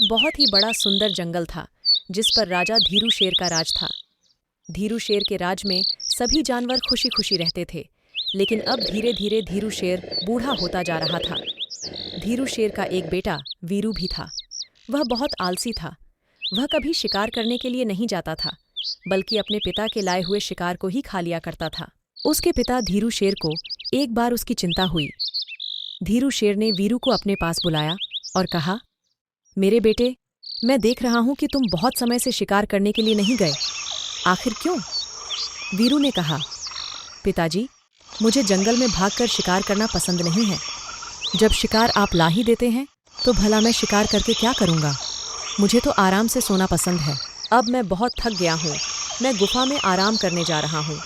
एक बहुत ही बड़ा सुंदर जंगल था जिस पर राजा धीरू शेर का राज था। धीरू शेर के राज में सभी जानवर खुशी खुशी रहते थे, लेकिन अब धीरे धीरे धीरू शेर बूढ़ा होता जा रहा था। धीरू शेर का एक बेटा वीरू भी था। वह बहुत आलसी था। वह कभी शिकार करने के लिए नहीं जाता था, बल्कि अपने पिता के लाए हुए शिकार को ही खा लिया करता था। उसके पिता धीरू शेर को एक बार उसकी चिंता हुई। धीरू शेर ने वीरू को अपने पास बुलाया और कहा, मेरे बेटे, मैं देख रहा हूं कि तुम बहुत समय से शिकार करने के लिए नहीं गए। आखिर क्यों? वीरू ने कहा, पिताजी, मुझे जंगल में भागकर शिकार करना पसंद नहीं है। जब शिकार आप ला ही देते हैं तो भला मैं शिकार करके क्या करूंगा? मुझे तो आराम से सोना पसंद है। अब मैं बहुत थक गया हूँ। मैं गुफा में आराम करने जा रहा हूँ।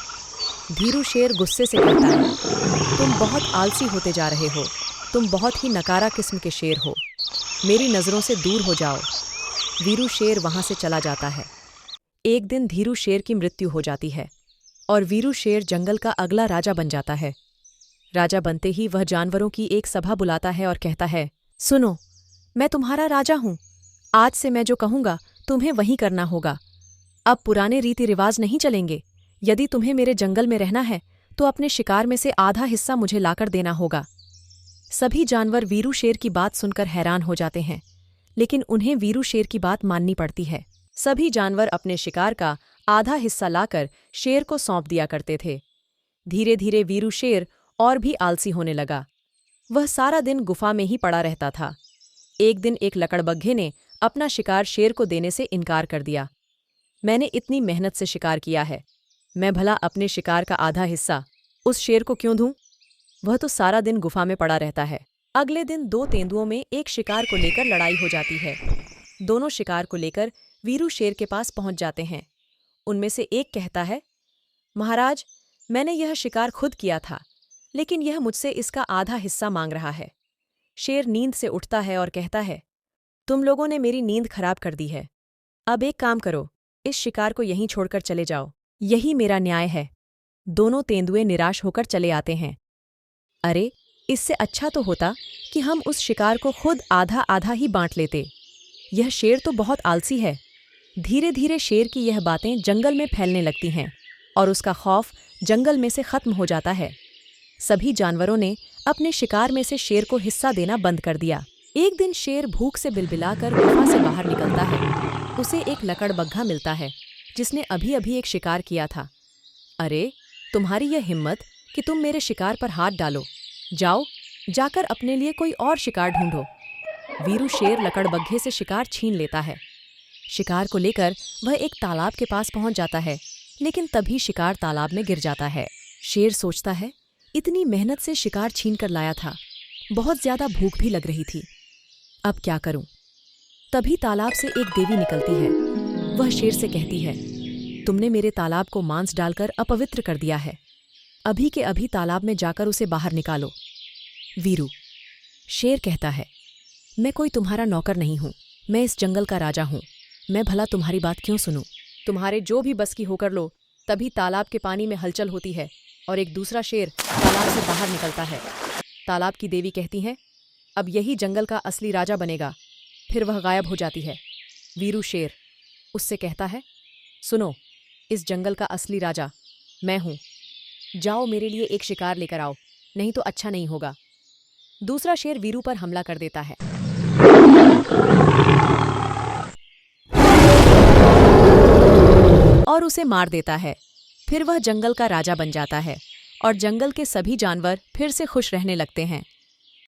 धीरू शेर गुस्से से कहता है, तुम बहुत आलसी होते जा रहे हो। तुम बहुत ही नकारा किस्म के शेर हो। मेरी नज़रों से दूर हो जाओ। वीरू शेर वहाँ से चला जाता है। एक दिन धीरू शेर की मृत्यु हो जाती है और वीरू शेर जंगल का अगला राजा बन जाता है। राजा बनते ही वह जानवरों की एक सभा बुलाता है और कहता है, सुनो, मैं तुम्हारा राजा हूँ। आज से मैं जो कहूँगा तुम्हें वही करना होगा। अब पुराने रीति रिवाज नहीं चलेंगे। यदि तुम्हें मेरे जंगल में रहना है तो अपने शिकार में से आधा हिस्सा मुझे लाकर देना होगा। सभी जानवर वीरू शेर की बात सुनकर हैरान हो जाते हैं, लेकिन उन्हें वीरू शेर की बात माननी पड़ती है। सभी जानवर अपने शिकार का आधा हिस्सा लाकर शेर को सौंप दिया करते थे। धीरे धीरे वीरू शेर और भी आलसी होने लगा। वह सारा दिन गुफा में ही पड़ा रहता था। एक दिन एक लकड़बग्घे ने अपना शिकार शेर को देने से इनकार कर दिया। मैंने इतनी मेहनत से शिकार किया है, मैं भला अपने शिकार का आधा हिस्सा उस शेर को क्यों दूं? वह तो सारा दिन गुफा में पड़ा रहता है। अगले दिन दो तेंदुओं में एक शिकार को लेकर लड़ाई हो जाती है। दोनों शिकार को लेकर वीरू शेर के पास पहुंच जाते हैं। उनमें से एक कहता है, महाराज, मैंने यह शिकार खुद किया था, लेकिन यह मुझसे इसका आधा हिस्सा मांग रहा है। शेर नींद से उठता है और कहता है, तुम लोगों ने मेरी नींद खराब कर दी है। अब एक काम करो, इस शिकार को यहीं छोड़कर चले जाओ। यही मेरा न्याय है। दोनों तेंदुए निराश होकर चले आते हैं। अरे, इससे अच्छा तो होता कि हम उस शिकार को खुद आधा आधा ही बांट लेते। यह शेर तो बहुत आलसी है। धीरे धीरे शेर की यह बातें जंगल में फैलने लगती हैं और उसका खौफ जंगल में से खत्म हो जाता है। सभी जानवरों ने अपने शिकार में से शेर को हिस्सा देना बंद कर दिया। एक दिन शेर भूख से बिलबिलाकर गुफा से बाहर निकलता है। उसे एक लकड़बग्घा मिलता है जिसने अभी अभी एक शिकार किया था। अरे, तुम्हारी यह हिम्मत कि तुम मेरे शिकार पर हाथ डालो। जाओ, जाकर अपने लिए कोई और शिकार ढूंढो। वीरू शेर लकड़बग्घे से शिकार छीन लेता है। शिकार को लेकर वह एक तालाब के पास पहुंच जाता है, लेकिन तभी शिकार तालाब में गिर जाता है। शेर सोचता है, इतनी मेहनत से शिकार छीन कर लाया था, बहुत ज्यादा भूख भी लग रही थी, अब क्या करूं? तभी तालाब से एक देवी निकलती है। वह शेर से कहती है, तुमने मेरे तालाब को मांस डालकर अपवित्र कर दिया है। अभी के अभी तालाब में जाकर उसे बाहर निकालो। वीरू शेर कहता है, मैं कोई तुम्हारा नौकर नहीं हूं, मैं इस जंगल का राजा हूं। मैं भला तुम्हारी बात क्यों सुनूं? तुम्हारे जो भी बस की होकर लो। तभी तालाब के पानी में हलचल होती है और एक दूसरा शेर तालाब से बाहर निकलता है। तालाब की देवी कहती हैं, अब यही जंगल का असली राजा बनेगा। फिर वह गायब हो जाती है। वीरू शेर उससे कहता है, सुनो, इस जंगल का असली राजा मैं हूं। जाओ, मेरे लिए एक शिकार लेकर आओ, नहीं तो अच्छा नहीं होगा। दूसरा शेर वीरू पर हमला कर देता है। और उसे मार देता है। फिर वह जंगल का राजा बन जाता है और जंगल के सभी जानवर फिर से खुश रहने लगते हैं।